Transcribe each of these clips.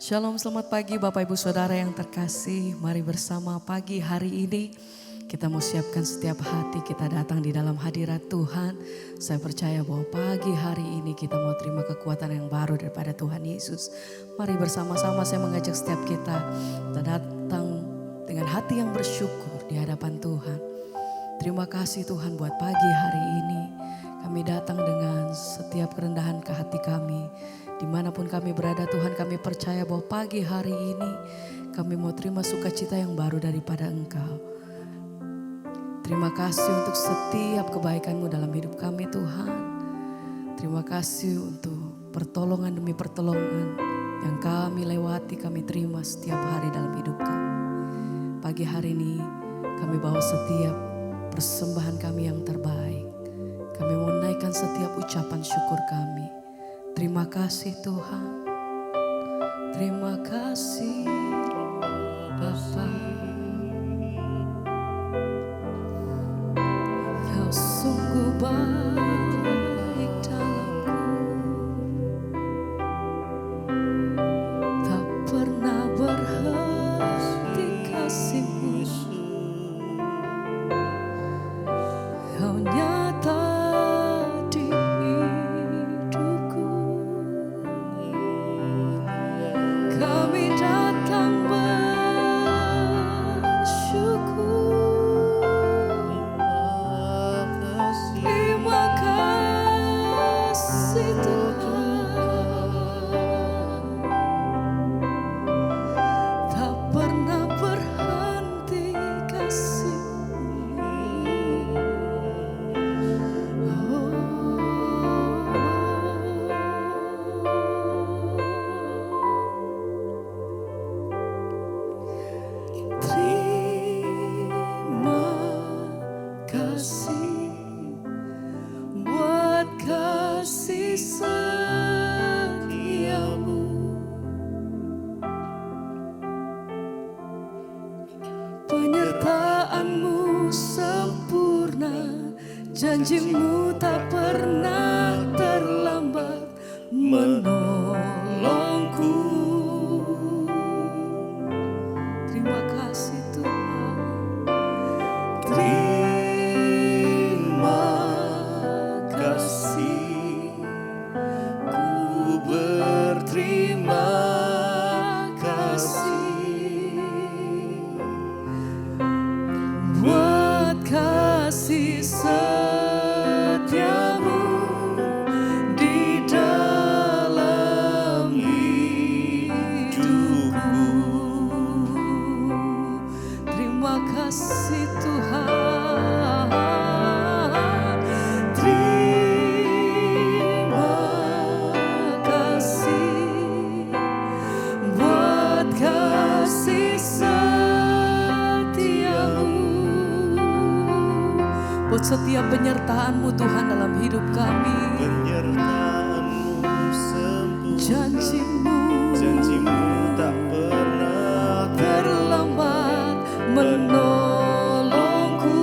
Shalom, selamat pagi Bapak Ibu Saudara yang terkasih. Mari bersama pagi hari ini kita mau siapkan setiap hati kita datang di dalam hadirat Tuhan. Saya percaya bahwa pagi hari ini kita mau terima kekuatan yang baru daripada Tuhan Yesus. Mari bersama-sama saya mengajak setiap kita datang dengan hati yang bersyukur di hadapan Tuhan. Terima kasih Tuhan buat pagi hari ini. Kami datang dengan setiap kerendahan ke hati kami. Dimanapun kami berada Tuhan, kami percaya bahwa pagi hari ini kami mau terima sukacita yang baru daripada Engkau. Terima kasih untuk setiap kebaikan-Mu dalam hidup kami Tuhan. Terima kasih untuk pertolongan demi pertolongan yang kami lewati, kami terima setiap hari dalam hidup kami. Pagi hari ini kami bawa setiap persembahan kami yang terbaik. Kami mau naikkan setiap ucapan syukur kami. Terima kasih Tuhan. Terima kasih Bapa. Kau sungguh baik dalamku. Tak pernah berhenti kasih-Mu. Kau nyata di hidupku. Kami datang bersyukur. Terima kasih Tuhan. Tak pernah berhenti kasih-Mu. Terima kasih buat kasih setia-Mu. Penyertaan-Mu sempurna, janji-Mu tak pernah terlambat menolongku. Terima kasih Tuhan. Terima kasih. Ku berterima kasih buat kasih setia-Mu di dalam hidupku. Terima kasih Tuhan. Terima kasih buat kasih setia-Mu. Buat setiap penyertaan-Mu Tuhan dalam hidup kami. Penyertaan-Mu sempurna, Janji-Mu tak pernah terlambat menolongku.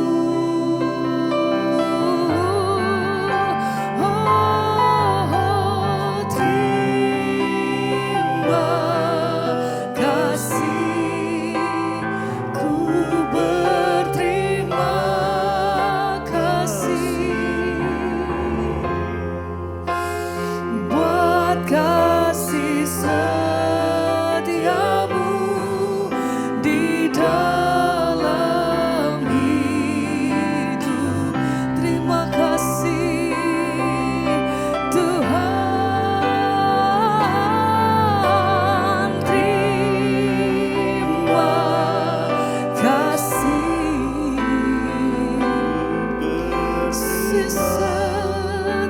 Terima kasih. Ku berterima kasih buat kasih setia-Mu di dalam hidup. Terima kasih Tuhan. Terima kasih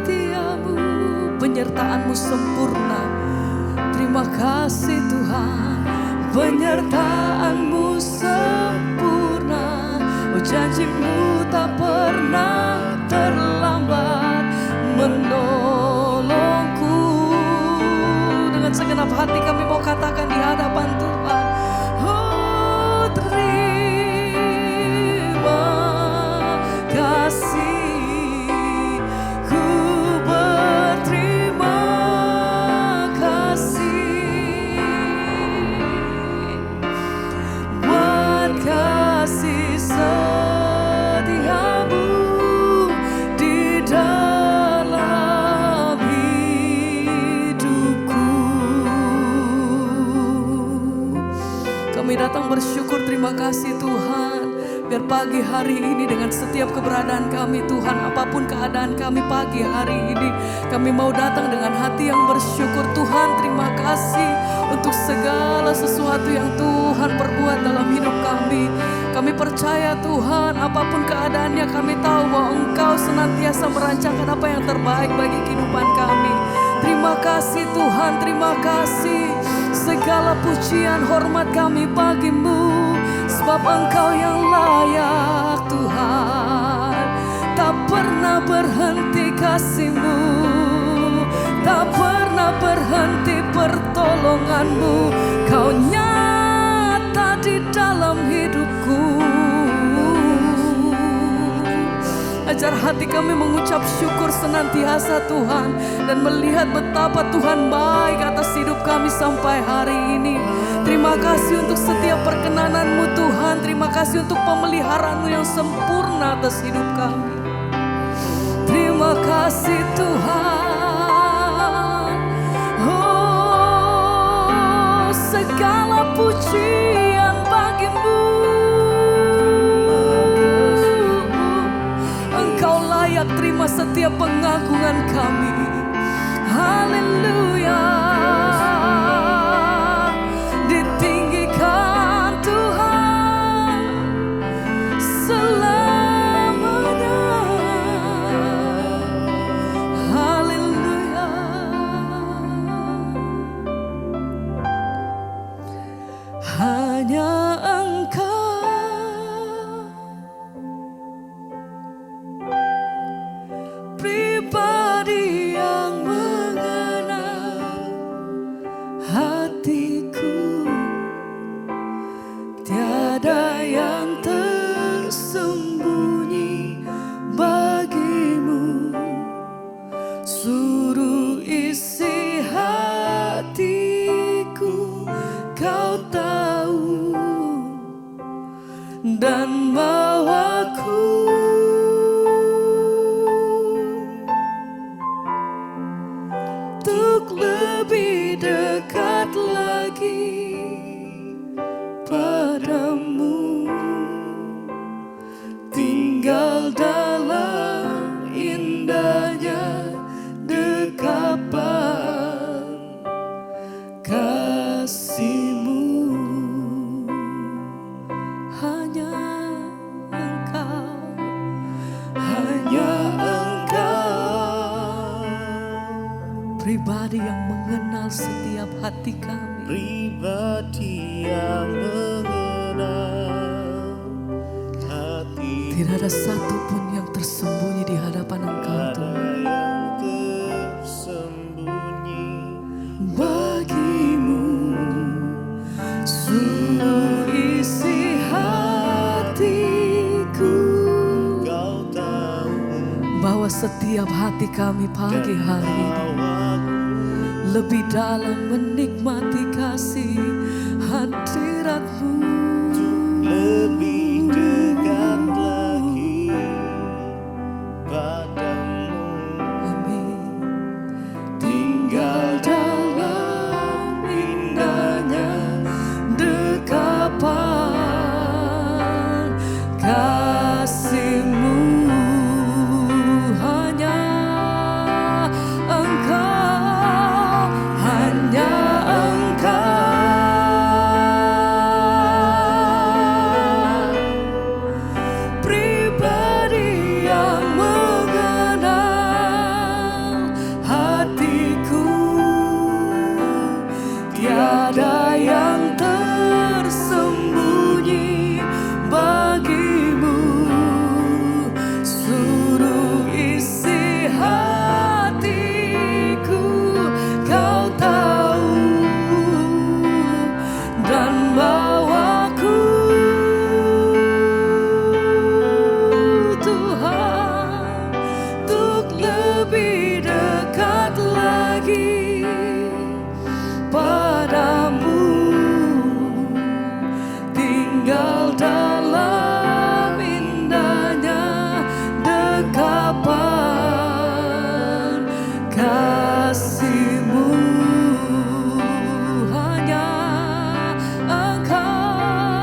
setia-Mu, penyertaan-Mu sempurna. Terima kasih Tuhan. Penyertaan-Mu sempurna, oh janji-Mu tak pernah terlambat menolongku. Dengan segenap hati kami mau katakan di hadapan Tuhan. Oh terima kasih. Ku berterima datang bersyukur terima kasih Tuhan. Biar pagi hari ini dengan setiap keberadaan kami Tuhan, apapun keadaan kami pagi hari ini, kami mau datang dengan hati yang bersyukur. Tuhan terima kasih untuk segala sesuatu yang Tuhan perbuat dalam hidup kami. Kami percaya Tuhan, apapun keadaannya kami tahu bahwa Engkau senantiasa merancangkan apa yang terbaik bagi kehidupan kami. Terima kasih Tuhan, terima kasih. Segala pujian hormat kami bagimu, sebab Engkau yang layak Tuhan. Tak pernah berhenti kasih-Mu, tak pernah berhenti pertolongan-Mu. Kau nyata di dalam hidupku. Ajar hati kami mengucap syukur senantiasa Tuhan, dan melihat betapa Tuhan baik atas hidup kami sampai hari ini. Terima kasih untuk setiap perkenanan-Mu Tuhan. Terima kasih untuk pemeliharaan-Mu yang sempurna atas hidup kami. Terima kasih Tuhan. Oh, segala pujian bagi-Mu. Terima setiap pengagungan kami. Haleluya. Ditinggikan Tuhan selamanya. Haleluya. Hanya Engkau pribadi yang mengenal hatiku. Tiada yang tersembunyi bagimu. Suruh isi hatiku, Kau tahu, dan bawaku untuk lebih dekat lagi padamu. Tinggal dalam indahnya dekapan kasih-Mu. Hanya Engkau, hanya Engkau, pribadi yang mengenal setiap hati kami. Pribadi yang mengenal hati. Tidak ada satupun yang tersembunyi di hadapan Engkau Tuhan. Yang tersembunyi Bagimu, suruh isi hatiku. Kau tahu Bawa setiap hati kami pagi hari ini lebih dalam menikmati kasih hadirat-Mu. lebih dekat lagi padamu. Amin. Tinggal dalam indahnya dekapan kasih-Mu. Hanya Engkau, hanya Engkau, pribadi yang mengenal hatiku. Tiada yang tersembunyi bagimu. Suruh isi hatiku, Kau tahu, dan bawaku Tuhan untuk lebih dekat lagi padamu. Tinggal dalam indahnya dekapan kasih-Mu. Hanya Engkau,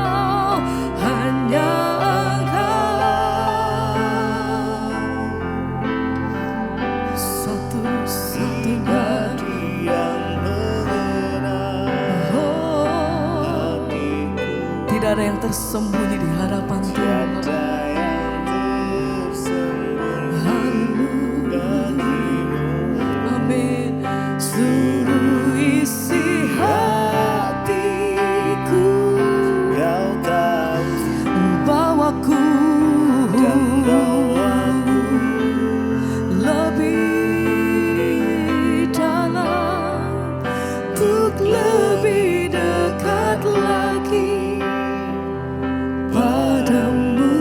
yang tersembunyi di hadapan Tuhan. Tiada yang tersembunyi bagimu. Amin. Seluruh isi hatiku, Kau tahu bawaku dan bawaku lebih dalam, untuk lebih dekat lagi padamu,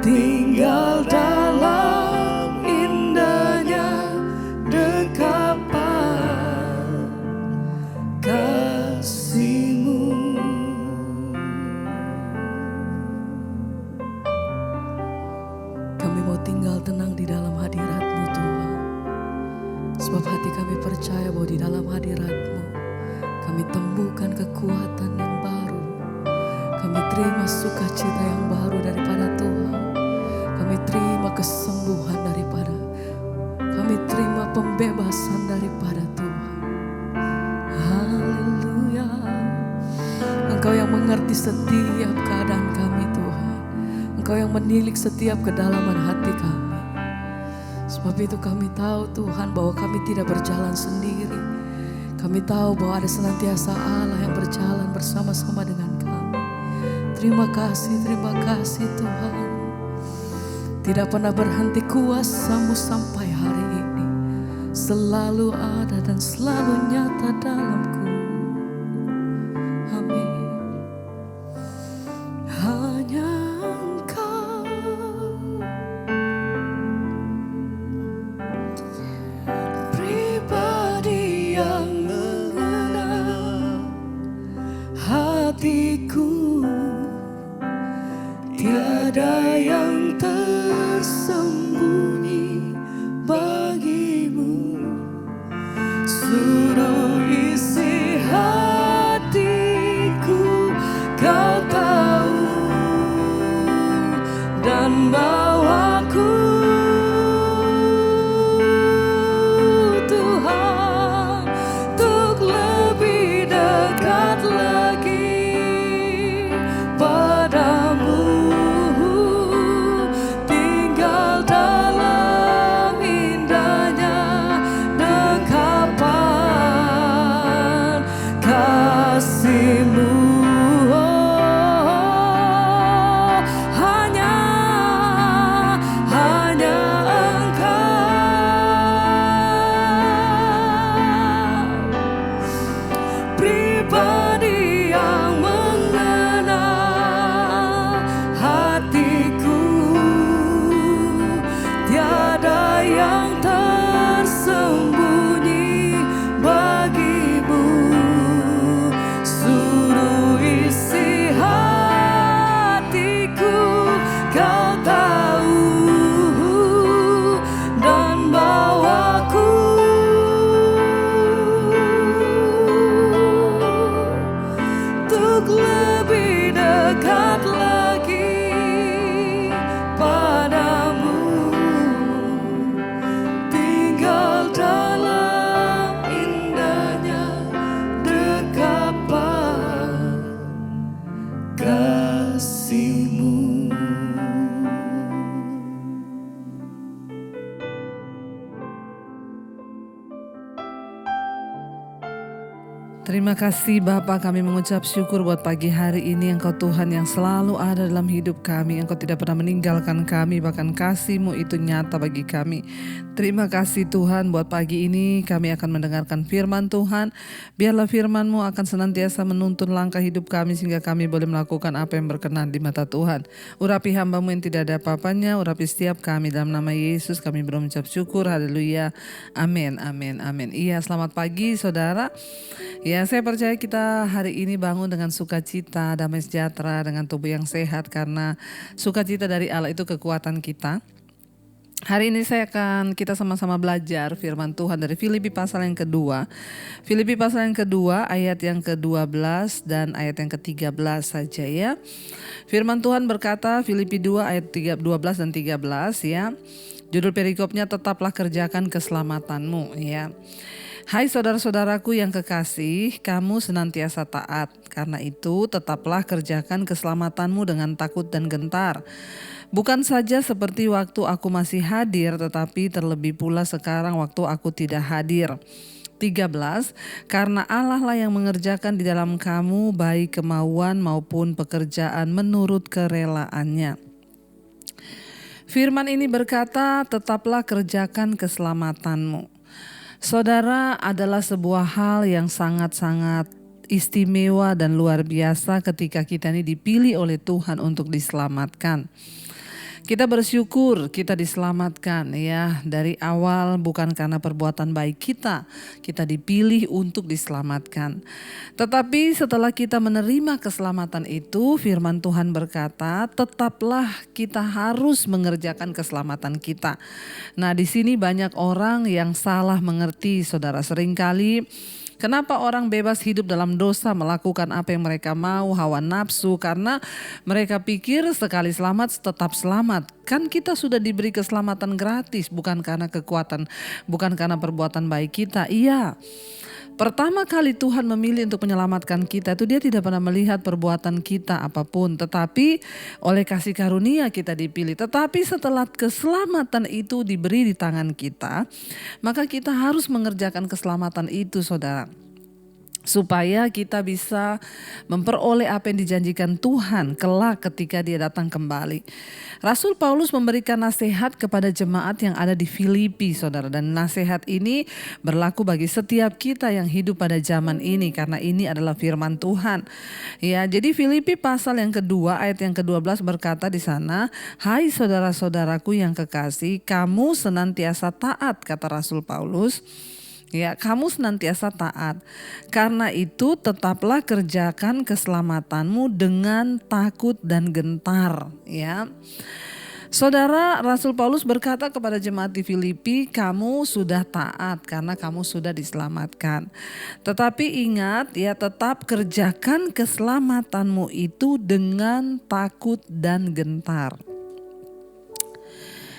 tinggal dalam indahnya dekapan kasih-Mu. Kami mau tinggal tenang di dalam hadirat-Mu Tuhan. Sebab hati kami percaya bahwa di dalam hadirat-Mu kami temukan kekuatan yang baru. Kami terima sukacita yang baru daripada Tuhan. Kami terima kesembuhan daripada, kami terima pembebasan daripada Tuhan. Haleluya. Engkau yang mengerti setiap keadaan kami Tuhan. Engkau yang menilik setiap kedalaman hati kami. Sebab itu kami tahu Tuhan bahwa kami tidak berjalan sendiri. Kami tahu bahwa ada senantiasa Allah yang berjalan bersama-sama dengan kami. Terima kasih Tuhan. Tidak pernah berhenti kuasa-Mu sampai hari ini. Selalu ada dan selalu nyata dalamku. Amin. Hanya Engkau, pribadi yang mengenal hatiku. Tiada yang tersembunyi bagimu. Seluruh isi hatiku Kau tahu, dan bawaku Tuhan untuk lebih dekat lagi padamu, tinggal dalam indahnya dekapan kasih-Mu. Pribadi yang mengenal hatiku. Tiada yang tersembunyi bagimu. Seluruh isi hatiku Kau tahu, dan bawaku untuk lebih dekat lagi padamu, tinggal dalam indahnya dekapan kasih-Mu. Terima kasih Bapa, kami mengucap syukur buat pagi hari ini. Engkau Tuhan yang selalu ada dalam hidup kami. Engkau tidak pernah meninggalkan kami, bahkan kasih-Mu itu nyata bagi kami. Terima kasih Tuhan buat pagi ini kami akan mendengarkan firman Tuhan. Biarlah firman-Mu akan senantiasa menuntun langkah hidup kami sehingga kami boleh melakukan apa yang berkenan di mata Tuhan. Urapi hamba-Mu yang tidak ada apa-apanya, urapi setiap kami dalam nama Yesus kami berucap syukur. Haleluya. Amin, amin, amin. Iya, selamat pagi saudara. Ya, saya percaya kita hari ini bangun dengan sukacita, damai sejahtera, dengan tubuh yang sehat karena sukacita dari Allah itu kekuatan kita. Hari ini kita sama-sama belajar firman Tuhan dari Filipi pasal yang kedua. Filipi pasal yang kedua ayat yang ke-12 dan ayat yang ke-13 saja ya. Firman Tuhan berkata, Filipi 2 ayat 12 dan 13 ya. Judul perikopnya tetaplah kerjakan keselamatanmu ya. Hai saudara-saudaraku yang kekasih, kamu senantiasa taat. Karena itu tetaplah kerjakan keselamatanmu dengan takut dan gentar. Bukan saja seperti waktu aku masih hadir, tetapi terlebih pula sekarang waktu aku tidak hadir. 13. Karena Allah lah yang mengerjakan di dalam kamu baik kemauan maupun pekerjaan menurut kerelaannya. Firman ini berkata, tetaplah kerjakan keselamatanmu. Saudara, adalah sebuah hal yang sangat-sangat istimewa dan luar biasa ketika kita ini dipilih oleh Tuhan untuk diselamatkan. Kita bersyukur kita diselamatkan ya dari awal, bukan karena perbuatan baik kita dipilih untuk diselamatkan. Tetapi setelah kita menerima keselamatan itu, firman Tuhan berkata, tetaplah kita harus mengerjakan keselamatan kita. Nah, di sini banyak orang yang salah mengerti, saudara. Seringkali kenapa orang bebas hidup dalam dosa, melakukan apa yang mereka mau, hawa nafsu, karena mereka pikir sekali selamat tetap selamat. Kan kita sudah diberi keselamatan gratis, bukan karena kekuatan, bukan karena perbuatan baik kita. Iya. Pertama kali Tuhan memilih untuk menyelamatkan kita itu Dia tidak pernah melihat perbuatan kita apapun, tetapi oleh kasih karunia kita dipilih. Tetapi setelah keselamatan itu diberi di tangan kita, maka kita harus mengerjakan keselamatan itu, saudara, supaya kita bisa memperoleh apa yang dijanjikan Tuhan kelak ketika Dia datang kembali. Rasul Paulus memberikan nasihat kepada jemaat yang ada di Filipi, saudara, dan nasihat ini berlaku bagi setiap kita yang hidup pada zaman ini, karena ini adalah firman Tuhan. Ya, jadi Filipi pasal yang kedua ayat yang ke-12 berkata di sana, hai saudara-saudaraku yang kekasih, kamu senantiasa taat, kata Rasul Paulus. Ya, kamu senantiasa taat. Karena itu tetaplah kerjakan keselamatanmu dengan takut dan gentar, ya. Saudara, Rasul Paulus berkata kepada jemaat di Filipi, kamu sudah taat karena kamu sudah diselamatkan. Tetapi ingat ya, tetap kerjakan keselamatanmu itu dengan takut dan gentar.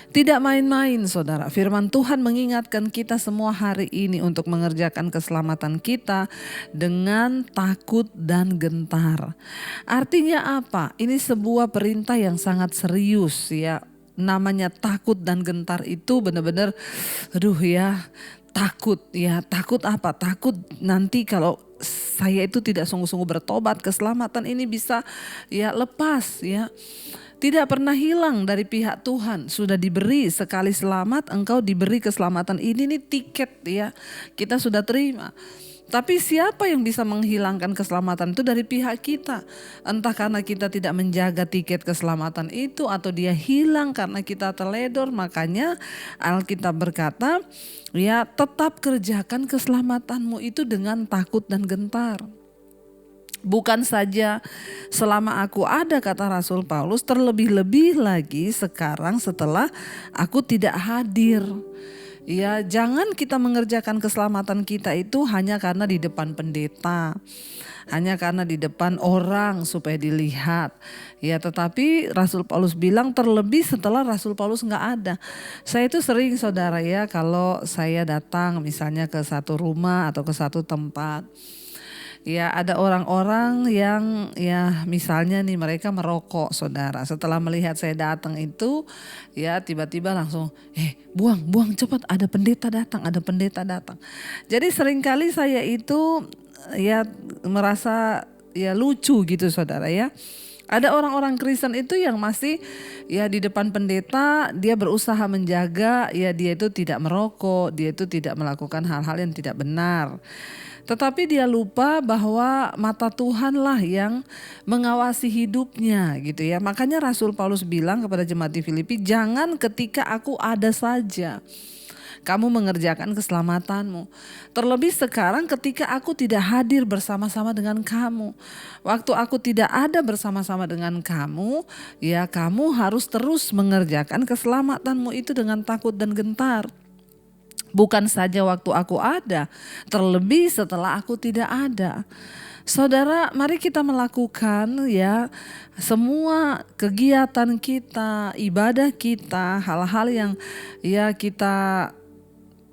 Tidak main-main, saudara. Firman Tuhan mengingatkan kita semua hari ini untuk mengerjakan keselamatan kita dengan takut dan gentar. Artinya apa? Ini sebuah perintah yang sangat serius ya. Namanya takut dan gentar itu benar-benar takut ya. Takut apa? Takut nanti kalau saya itu tidak sungguh-sungguh bertobat, keselamatan ini bisa ya lepas ya. Tidak pernah hilang dari pihak Tuhan. Sudah diberi sekali selamat, engkau diberi keselamatan. Ini nih tiket ya, kita sudah terima. Tapi siapa yang bisa menghilangkan keselamatan itu dari pihak kita? Entah karena kita tidak menjaga tiket keselamatan itu, atau dia hilang karena kita teledor. Makanya Alkitab berkata, ya tetap kerjakan keselamatanmu itu dengan takut dan gentar. Bukan saja selama aku ada, kata Rasul Paulus, terlebih-lebih lagi sekarang setelah aku tidak hadir. Ya, jangan kita mengerjakan keselamatan kita itu hanya karena di depan pendeta, hanya karena di depan orang supaya dilihat. Ya, tetapi Rasul Paulus bilang terlebih setelah Rasul Paulus nggak ada. Saya itu sering, saudara ya, kalau saya datang misalnya ke satu rumah atau ke satu tempat. Ya, ada orang-orang yang ya misalnya nih mereka merokok, saudara. Setelah melihat saya datang itu ya tiba-tiba langsung buang cepat, ada pendeta datang. Jadi seringkali saya itu ya merasa ya lucu gitu, saudara ya. Ada orang-orang Kristen itu yang masih ya di depan pendeta dia berusaha menjaga ya dia itu tidak merokok, dia itu tidak melakukan hal-hal yang tidak benar. Tetapi dia lupa bahwa mata Tuhanlah yang mengawasi hidupnya gitu ya. Makanya Rasul Paulus bilang kepada jemaat di Filipi, jangan ketika aku ada saja kamu mengerjakan keselamatanmu. Terlebih sekarang ketika aku tidak hadir bersama-sama dengan kamu. Waktu aku tidak ada bersama-sama dengan kamu, ya kamu harus terus mengerjakan keselamatanmu itu dengan takut dan gentar. Bukan saja waktu aku ada, terlebih setelah aku tidak ada. Saudara, mari kita melakukan ya semua kegiatan kita, ibadah kita, hal-hal yang ya kita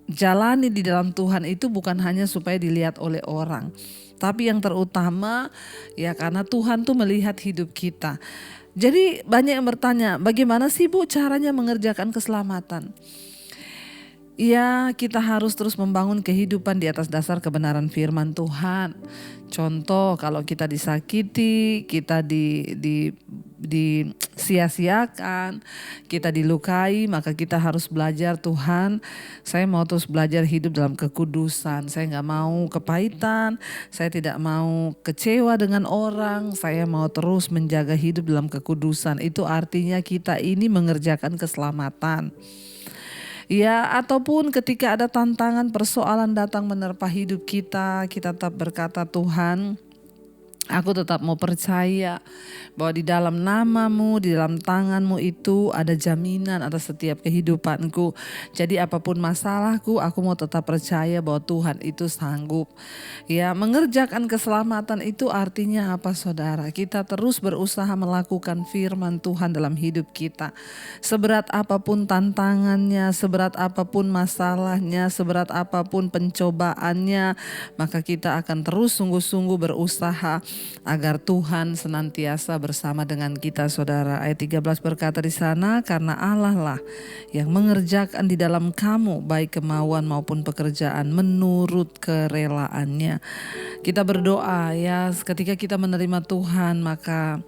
jalani di dalam Tuhan itu bukan hanya supaya dilihat oleh orang, tapi yang terutama ya karena Tuhan tuh melihat hidup kita. Jadi banyak yang bertanya, bagaimana sih Bu caranya mengerjakan keselamatan? Ya, kita harus terus membangun kehidupan di atas dasar kebenaran firman Tuhan. Contoh, kalau kita disakiti, kita sia-siakan, kita dilukai, maka kita harus belajar, Tuhan, saya mau terus belajar hidup dalam kekudusan. Saya nggak mau kepahitan, saya tidak mau kecewa dengan orang, saya mau terus menjaga hidup dalam kekudusan. Itu artinya kita ini mengerjakan keselamatan. Ya, ataupun ketika ada tantangan, persoalan datang menerpa hidup kita, kita tetap berkata, Tuhan, aku tetap mau percaya bahwa di dalam namamu, di dalam tanganmu itu ada jaminan atas setiap kehidupanku. Jadi apapun masalahku, aku mau tetap percaya bahwa Tuhan itu sanggup. Ya, mengerjakan keselamatan itu artinya apa, saudara? Kita terus berusaha melakukan firman Tuhan dalam hidup kita. Seberat apapun tantangannya, seberat apapun masalahnya, seberat apapun pencobaannya, maka kita akan terus sungguh-sungguh berusaha agar Tuhan senantiasa bersama dengan kita, saudara. Ayat 13 berkata di sana, karena Allah lah yang mengerjakan di dalam kamu baik kemauan maupun pekerjaan menurut kerelaannya. Kita berdoa ya, ketika kita menerima Tuhan, maka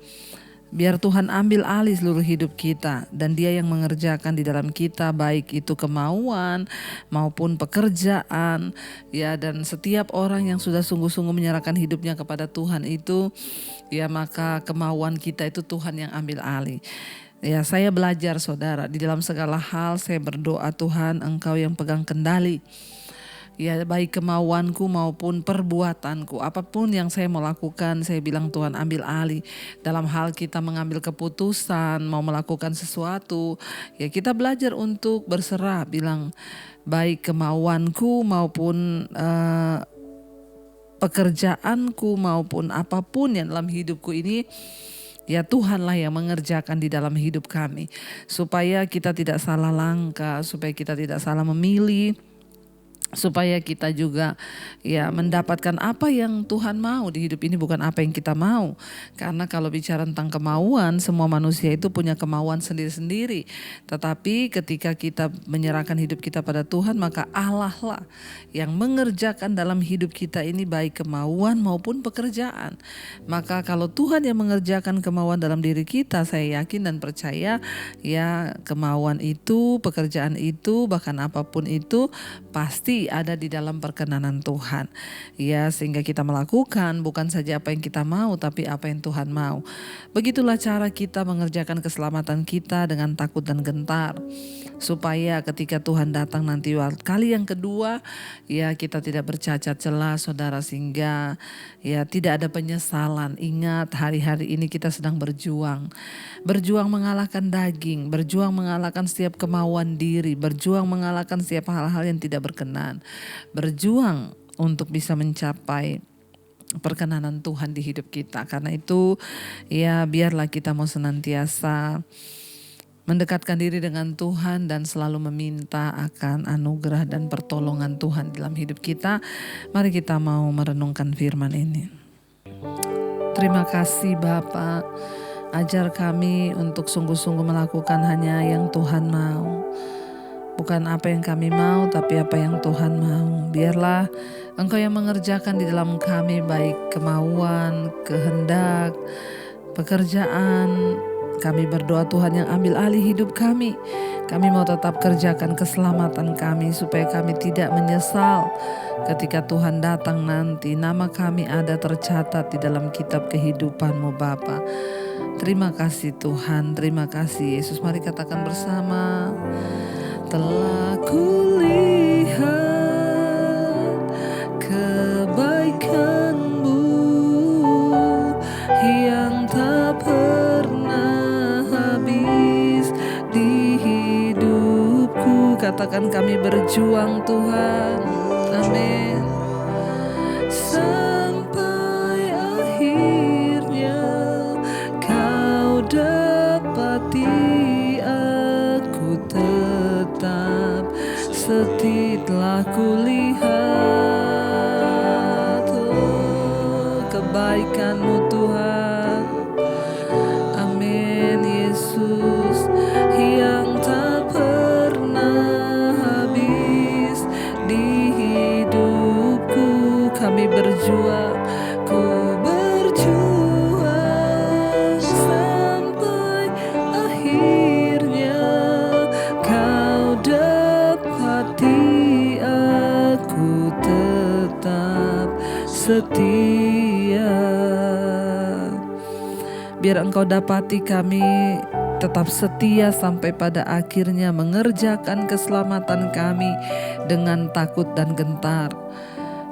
biar Tuhan ambil alih seluruh hidup kita dan Dia yang mengerjakan di dalam kita baik itu kemauan maupun pekerjaan ya. Dan setiap orang yang sudah sungguh-sungguh menyerahkan hidupnya kepada Tuhan itu ya, maka kemauan kita itu Tuhan yang ambil alih. Ya, saya belajar, saudara, di dalam segala hal saya berdoa, Tuhan, Engkau yang pegang kendali. Ya, baik kemauanku maupun perbuatanku, apapun yang saya mau lakukan, saya bilang Tuhan ambil alih. Dalam hal kita mengambil keputusan, mau melakukan sesuatu, ya kita belajar untuk berserah, bilang baik kemauanku maupun pekerjaanku maupun apapun yang dalam hidupku ini, ya Tuhanlah yang mengerjakan di dalam hidup kami. Supaya kita tidak salah langkah, supaya kita tidak salah memilih, supaya kita juga ya mendapatkan apa yang Tuhan mau di hidup ini, bukan apa yang kita mau. Karena kalau bicara tentang kemauan, semua manusia itu punya kemauan sendiri-sendiri. Tetapi ketika kita menyerahkan hidup kita pada Tuhan, maka Allah lah yang mengerjakan dalam hidup kita ini baik kemauan maupun pekerjaan. Maka kalau Tuhan yang mengerjakan kemauan dalam diri kita, saya yakin dan percaya ya kemauan itu, pekerjaan itu, bahkan apapun itu pasti ada di dalam perkenanan Tuhan. Ya, sehingga kita melakukan bukan saja apa yang kita mau, tapi apa yang Tuhan mau. Begitulah cara kita mengerjakan keselamatan kita dengan takut dan gentar. Supaya ketika Tuhan datang nanti kali yang kedua, ya kita tidak bercacat celah, saudara, sehingga ya tidak ada penyesalan. Ingat, hari-hari ini kita sedang berjuang. Berjuang mengalahkan daging, berjuang mengalahkan setiap kemauan diri, berjuang mengalahkan setiap hal-hal yang tidak berkenan. Berjuang untuk bisa mencapai perkenanan Tuhan di hidup kita. Karena itu ya biarlah kita mau senantiasa mendekatkan diri dengan Tuhan dan selalu meminta akan anugerah dan pertolongan Tuhan dalam hidup kita. Mari kita mau merenungkan firman ini. Terima kasih Bapa, ajar kami untuk sungguh-sungguh melakukan hanya yang Tuhan mau. Bukan apa yang kami mau, tapi apa yang Tuhan mau. Biarlah Engkau yang mengerjakan di dalam kami baik kemauan, kehendak, pekerjaan. Kami berdoa Tuhan yang ambil alih hidup kami. Kami mau tetap kerjakan keselamatan kami supaya kami tidak menyesal ketika Tuhan datang nanti. Nama kami ada tercatat di dalam kitab kehidupan-Mu Bapa. Terima kasih Tuhan, terima kasih Yesus. Mari katakan bersama. Telah kulihat kebaikan-Mu yang tak pernah habis di hidupku. Katakan kami berjuang Tuhan. Amin. Sampai akhirnya Kau dapati aku tetap setia. Aku lihat kebaikan-Mu Tuhan. Amin Yesus, yang tak pernah habis di hidupku. Kami berjuang, ku berjuang sampai akhirnya Kau dapati aku tetap setia. Biar Engkau dapati kami tetap setia sampai pada akhirnya mengerjakan keselamatan kami dengan takut dan gentar.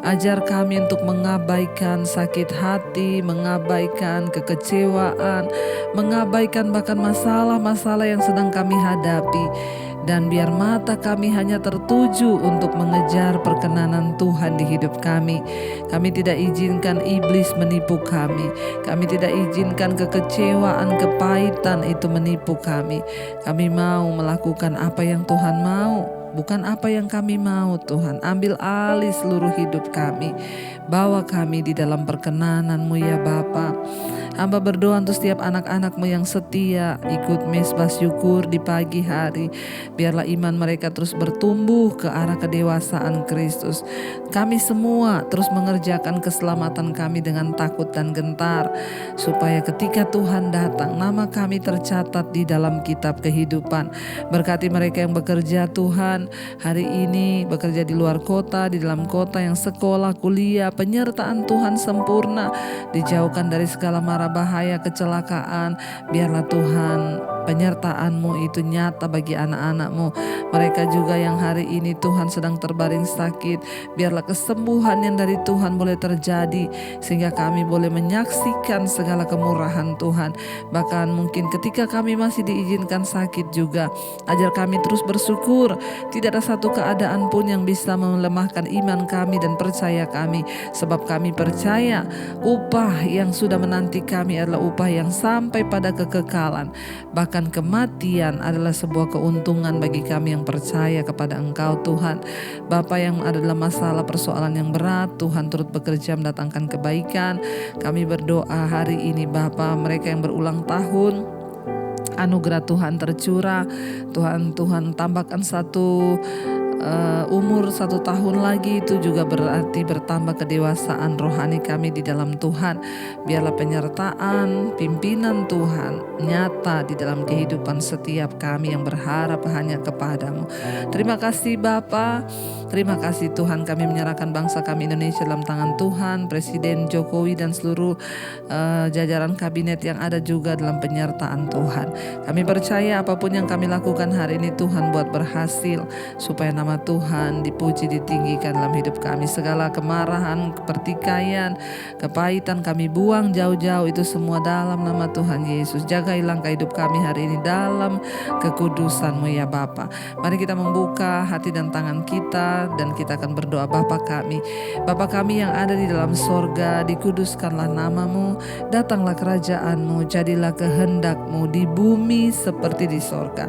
Ajar kami untuk mengabaikan sakit hati, mengabaikan kekecewaan, mengabaikan bahkan masalah-masalah yang sedang kami hadapi. Dan biar mata kami hanya tertuju untuk mengejar perkenanan Tuhan di hidup kami. Kami tidak izinkan iblis menipu kami. Kami tidak izinkan kekecewaan, kepahitan itu menipu kami. Kami mau melakukan apa yang Tuhan mau, bukan apa yang kami mau. Tuhan, ambil alih seluruh hidup kami. Bawa kami di dalam perkenanan-Mu ya Bapa. Hamba berdoa untuk setiap anak-anak-Mu yang setia ikut mesbah syukur di pagi hari. Biarlah iman mereka terus bertumbuh ke arah kedewasaan Kristus. Kami semua terus mengerjakan keselamatan kami dengan takut dan gentar, supaya ketika Tuhan datang, nama kami tercatat di dalam kitab kehidupan. Berkati mereka yang bekerja Tuhan hari ini, bekerja di luar kota, di dalam kota, yang sekolah, kuliah, penyertaan Tuhan sempurna, dijauhkan dari segala mara bahaya, kecelakaan. Biarlah Tuhan penyertaan-Mu itu nyata bagi anak-anak-Mu. Mereka juga yang hari ini Tuhan sedang terbaring sakit, biarlah kesembuhan yang dari Tuhan boleh terjadi, sehingga kami boleh menyaksikan segala kemurahan Tuhan. Bahkan mungkin ketika kami masih diizinkan sakit juga, ajar kami terus bersyukur. Tidak ada satu keadaan pun yang bisa melemahkan iman kami dan percaya kami, sebab kami percaya upah yang sudah menanti kami adalah upah yang sampai pada kekekalan. Bahkan kematian adalah sebuah keuntungan bagi kami yang percaya kepada Engkau Tuhan. Bapa, yang ada dalam masalah persoalan yang berat, Tuhan turut bekerja mendatangkan kebaikan. Kami berdoa hari ini Bapa, mereka yang berulang tahun, anugerah Tuhan tercurah. Tuhan tambahkan satu umur 1 tahun lagi, itu juga berarti bertambah kedewasaan rohani kami di dalam Tuhan. Biarlah penyertaan, pimpinan Tuhan nyata di dalam kehidupan setiap kami yang berharap hanya kepada-Mu. Terima kasih Bapa. Terima kasih Tuhan, kami menyerahkan bangsa kami Indonesia dalam tangan Tuhan, Presiden Jokowi dan seluruh jajaran kabinet yang ada juga dalam penyertaan Tuhan. Kami percaya apapun yang kami lakukan hari ini Tuhan buat berhasil, supaya nama Tuhan dipuji, ditinggikan dalam hidup kami. Segala kemarahan, pertikaian, kepahitan kami buang jauh-jauh, itu semua dalam nama Tuhan Yesus. Jagai langkah hidup kami hari ini dalam kekudusan-Mu ya Bapa. Mari kita membuka hati dan tangan kita, dan kita akan berdoa. Bapa kami yang ada di dalam sorga, dikuduskanlah nama-Mu, datanglah kerajaan-Mu, jadilah kehendak-Mu di bumi seperti di sorga.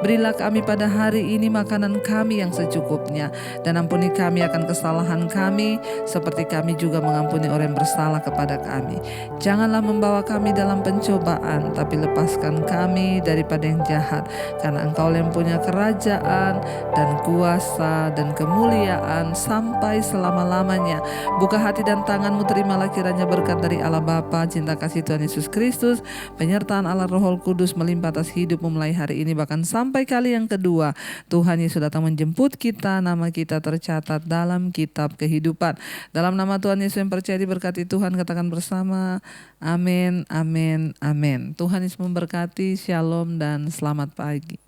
Berilah kami pada hari ini makanan kami yang secukupnya, dan ampuni kami akan kesalahan kami, seperti kami juga mengampuni orang yang bersalah kepada kami. Janganlah membawa kami dalam pencobaan, tapi lepaskan kami daripada yang jahat, karena Engkau yang punya kerajaan dan kuasa dan kemuliaan sampai selama-lamanya. Buka hati dan tangan-Mu, terimalah kiranya berkat dari Allah Bapa, cinta kasih Tuhan Yesus Kristus, penyertaan Allah Roh Kudus melimpah atas hidup-Mu mulai hari ini bahkan sampai kali yang kedua. Tuhan Yesus datang menjemput kita, nama kita tercatat dalam kitab kehidupan. Dalam nama Tuhan Yesus yang percaya diberkati Tuhan, katakan bersama, amin, amin, amin. Tuhan Yesus memberkati, shalom dan selamat pagi.